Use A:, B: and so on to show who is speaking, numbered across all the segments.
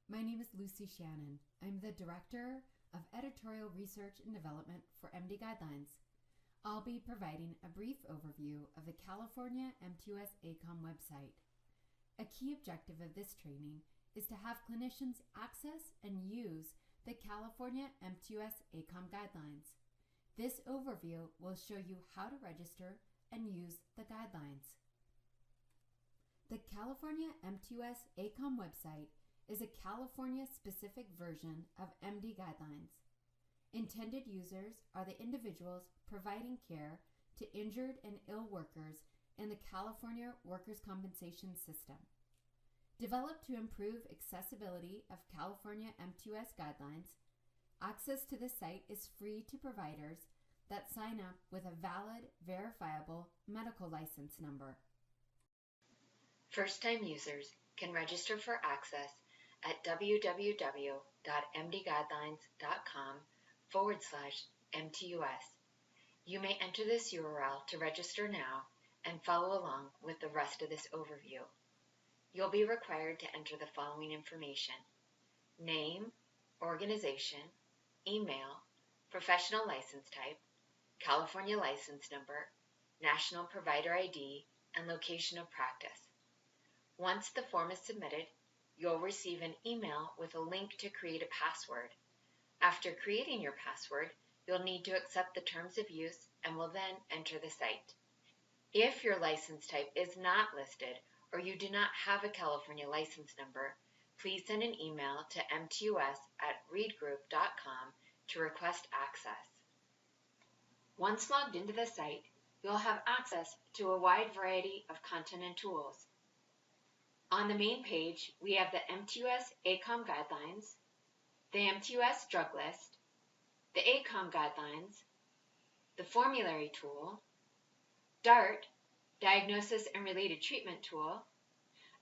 A: My name is Lucy Shannon. I'm the Director of Editorial Research and Development for MD Guidelines. I'll be providing a brief overview of the California MTUS ACOM website. A key objective of this training is to have clinicians access and use the California MTUS ACOM guidelines. This overview will show you how to register and use the guidelines. The California MTUS ACOM website is a California-specific version of MD guidelines. Intended users are the individuals providing care to injured and ill workers in the California Workers' Compensation System. Developed to improve accessibility of California MTUS guidelines, access to the site is free to providers that sign up with a valid, verifiable medical license number.
B: First-time users can register for access at www.mdguidelines.com/MTUS. You may enter this URL to register now and follow along with the rest of this overview. You'll be required to enter the following information: name, organization, email, professional license type, California license number, national provider ID, and location of practice. Once the form is submitted, you'll receive an email with a link to create a password. After creating your password, you'll need to accept the terms of use and will then enter the site. If your license type is not listed or you do not have a California license number, please send an email to mtus@readgroup.com to request access. Once logged into the site, you'll have access to a wide variety of content and tools. On the main page, we have the MTUS ACOM guidelines, the MTUS drug list, the ACOM guidelines, the Formulary tool, DART, Diagnosis and Related Treatment tool,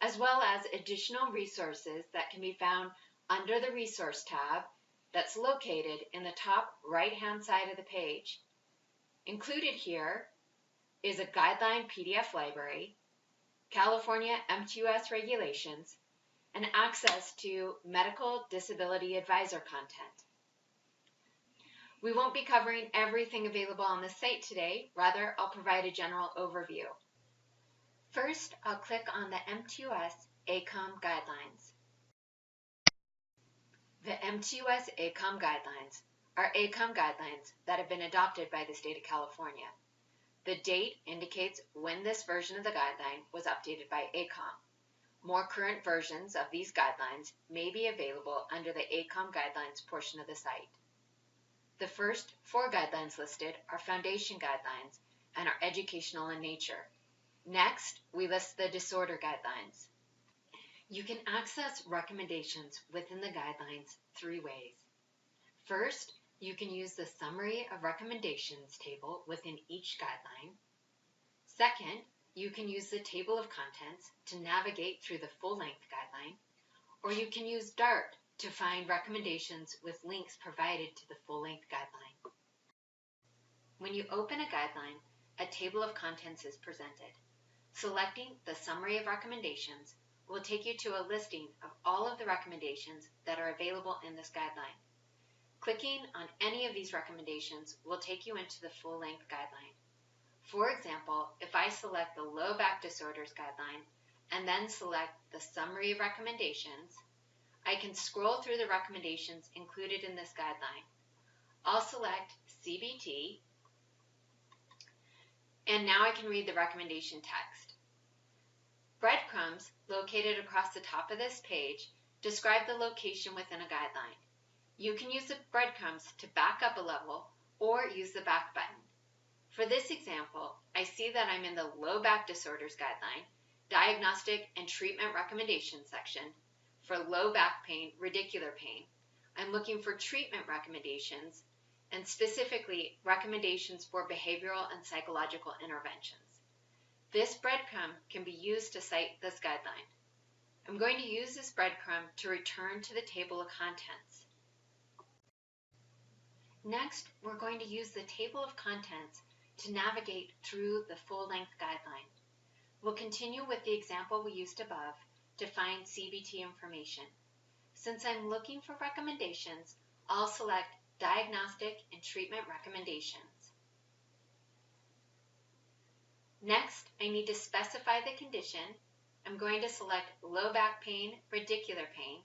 B: as well as additional resources that can be found under the Resource tab that's located in the top right-hand side of the page. Included here is a guideline PDF library, California MTUS regulations, and access to medical disability advisor content. We won't be covering everything available on the site today. Rather, I'll provide a general overview. First, I'll click on the MTUS ACOM guidelines. The MTUS ACOM guidelines are ACOM guidelines that have been adopted by the state of California. The date indicates when this version of the guideline was updated by ACOM. More current versions of these guidelines may be available under the ACOM guidelines portion of the site. The first 4 guidelines listed are foundation guidelines and are educational in nature. Next, we list the disorder guidelines. You can access recommendations within the guidelines 3 ways. First, you can use the Summary of Recommendations table within each guideline. Second, you can use the Table of Contents to navigate through the full-length guideline, or you can use DART to find recommendations with links provided to the full-length guideline. When you open a guideline, a Table of Contents is presented. Selecting the Summary of Recommendations will take you to a listing of all of the recommendations that are available in this guideline. Clicking on any of these recommendations will take you into the full-length guideline. For example, if I select the Low Back Disorders guideline and then select the Summary of Recommendations, I can scroll through the recommendations included in this guideline. I'll select CBT, and now I can read the recommendation text. Breadcrumbs located across the top of this page describe the location within a guideline. You can use the breadcrumbs to back up a level or use the back button. For this example, I see that I'm in the Low Back Disorders Guideline, Diagnostic and Treatment Recommendations section for low back pain, radicular pain. I'm looking for treatment recommendations and specifically recommendations for behavioral and psychological interventions. This breadcrumb can be used to cite this guideline. I'm going to use this breadcrumb to return to the Table of Contents. Next, we're going to use the Table of Contents to navigate through the full-length guideline. We'll continue with the example we used above to find CBT information. since I'm looking for recommendations, I'll select Diagnostic and Treatment Recommendations. Next, I need to specify the condition. I'm going to select low back pain, radicular pain.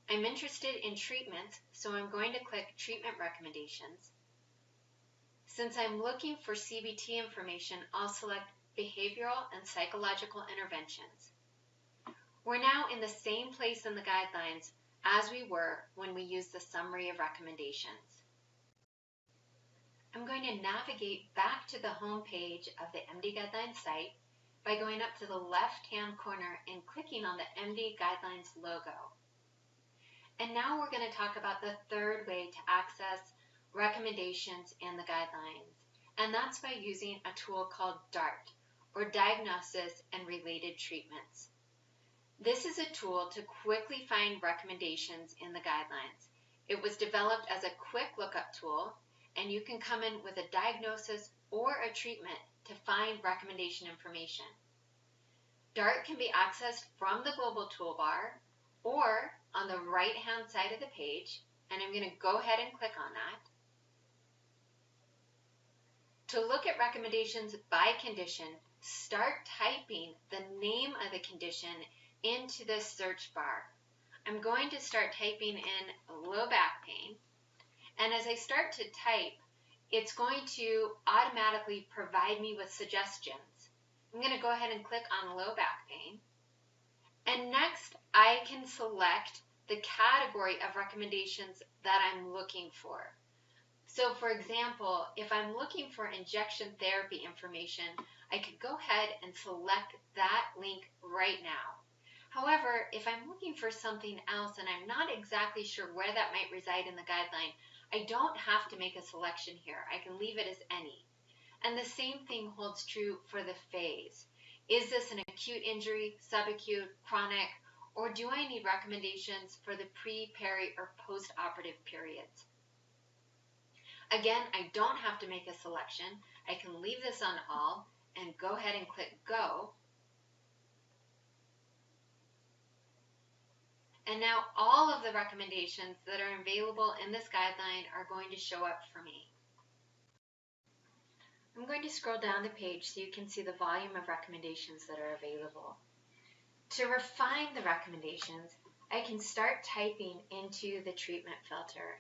B: I'm interested in treatments, so I'm going to click Treatment Recommendations. Since I'm looking for CBT information, I'll select Behavioral and Psychological Interventions. We're now in the same place in the guidelines as we were when we used the Summary of Recommendations. I'm going to navigate back to the home page of the MD Guidelines site by going up to the left-hand corner and clicking on the MD Guidelines logo. And now we're going to talk about the third way to access recommendations in the guidelines, and that's by using a tool called DART, or Diagnosis and Related Treatments. This is a tool to quickly find recommendations in the guidelines. It was developed as a quick lookup tool, and you can come in with a diagnosis or a treatment to find recommendation information. DART can be accessed from the global toolbar or on the right-hand side of the page, and I'm going to go ahead and click on that. To look at recommendations by condition, start typing the name of the condition into the search bar. I'm going to start typing in low back pain. And as I start to type, it's going to automatically provide me with suggestions. I'm going to go ahead and click on low back pain. And next, I can select the category of recommendations that I'm looking for. So for example, if I'm looking for injection therapy information, I could go ahead and select that link right now. However, if I'm looking for something else and I'm not exactly sure where that might reside in the guideline, I don't have to make a selection here. I can leave it as any. And the same thing holds true for the phase. Is this an acute injury, subacute, chronic, or do I need recommendations for the pre, peri, or post-operative periods? Again, I don't have to make a selection. I can leave this on all and go ahead and click Go. And now all of the recommendations that are available in this guideline are going to show up for me. I'm going to scroll down the page so you can see the volume of recommendations that are available. To refine the recommendations, I can start typing into the treatment filter.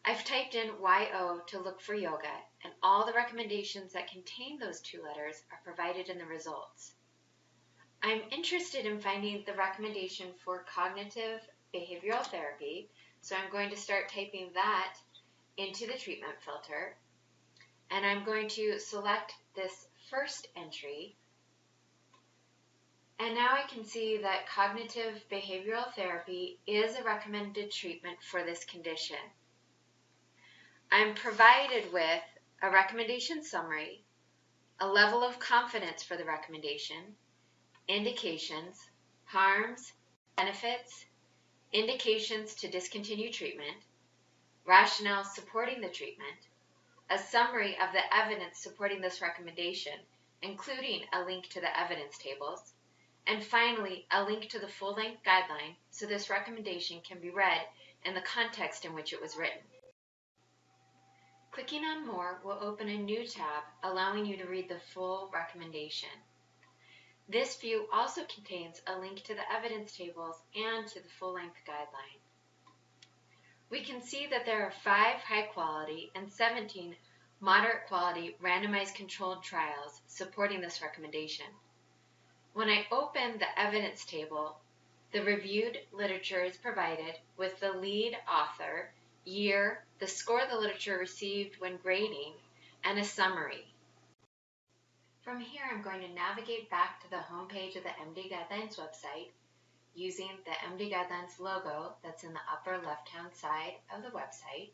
B: I've typed in YO to look for yoga, and all the recommendations that contain those two letters are provided in the results. I'm interested in finding the recommendation for cognitive behavioral therapy, so I'm going to start typing that into the treatment filter, and I'm going to select this first entry, and now I can see that cognitive behavioral therapy is a recommended treatment for this condition. I'm provided with a recommendation summary, a level of confidence for the recommendation, indications, harms, benefits, indications to discontinue treatment, rationale supporting the treatment, a summary of the evidence supporting this recommendation, including a link to the evidence tables, and finally, a link to the full-length guideline so this recommendation can be read in the context in which it was written. Clicking on More will open a new tab, allowing you to read the full recommendation. This view also contains a link to the evidence tables and to the full-length guideline. We can see that there are 5 high-quality and 17 moderate-quality randomized controlled trials supporting this recommendation. When I open the evidence table, the reviewed literature is provided with the lead author, year, the score the literature received when grading, and a summary. From here, I'm going to navigate back to the home page of the MD Guidelines website using the MD Guidelines logo that's in the upper left-hand side of the website.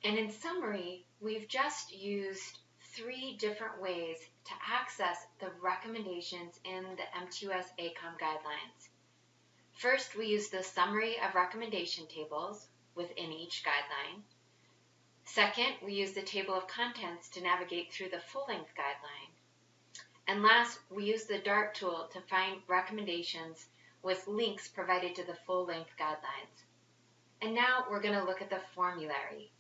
B: And in summary, we've just used 3 different ways to access the recommendations in the MTUS ACOM guidelines. First, we use the summary of recommendation tables within each guideline. Second, we use the table of contents to navigate through the full-length guideline. And last, we use the DART tool to find recommendations with links provided to the full-length guidelines. And now we're going to look at the formulary.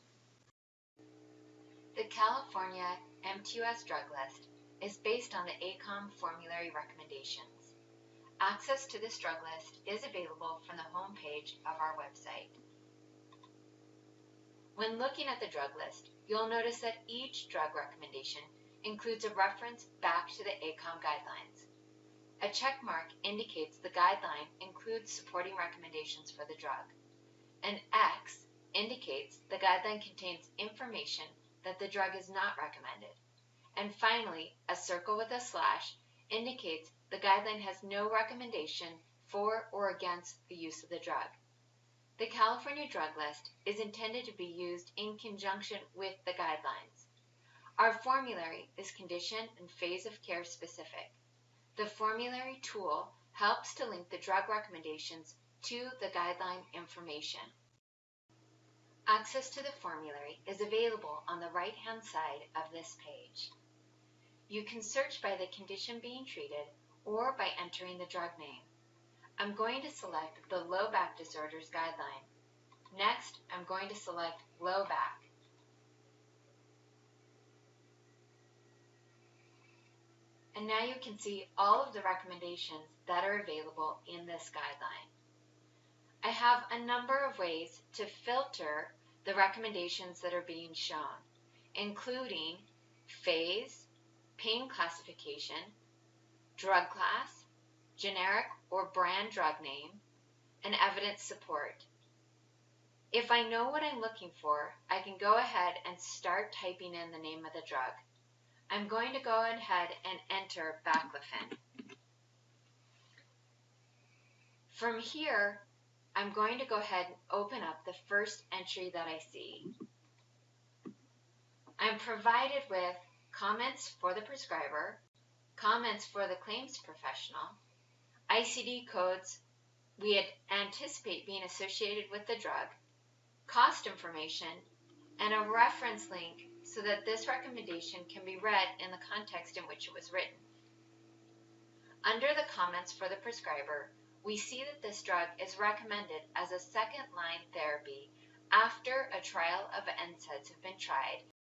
B: The California MTUS drug list is based on the ACOM formulary recommendations. Access to this drug list is available from the home page of our website. When looking at the drug list, you'll notice that each drug recommendation includes a reference back to the ACOM guidelines. A check mark indicates the guideline includes supporting recommendations for the drug. An X indicates the guideline contains information that the drug is not recommended. And finally, a circle with a slash indicates the guideline has no recommendation for or against the use of the drug. The California drug list is intended to be used in conjunction with the guidelines. Our formulary is condition and phase of care specific. The formulary tool helps to link the drug recommendations to the guideline information. Access to the formulary is available on the right-hand side of this page. You can search by the condition being treated or by entering the drug name. I'm going to select the low back disorders guideline. Next, I'm going to select low back. And now you can see all of the recommendations that are available in this guideline. I have a number of ways to filter the recommendations that are being shown, including phase, pain classification, drug class, generic or brand drug name, and evidence support. If I know what I'm looking for, I can go ahead and start typing in the name of the drug. I'm going to go ahead and enter baclofen. From here, I'm going to go ahead and open up the first entry that I see. I'm provided with comments for the prescriber, comments for the claims professional, ICD codes we anticipate being associated with the drug, cost information, and a reference link so that this recommendation can be read in the context in which it was written. Under the comments for the prescriber, we see that this drug is recommended as a second-line therapy after a trial of NSAIDs have been tried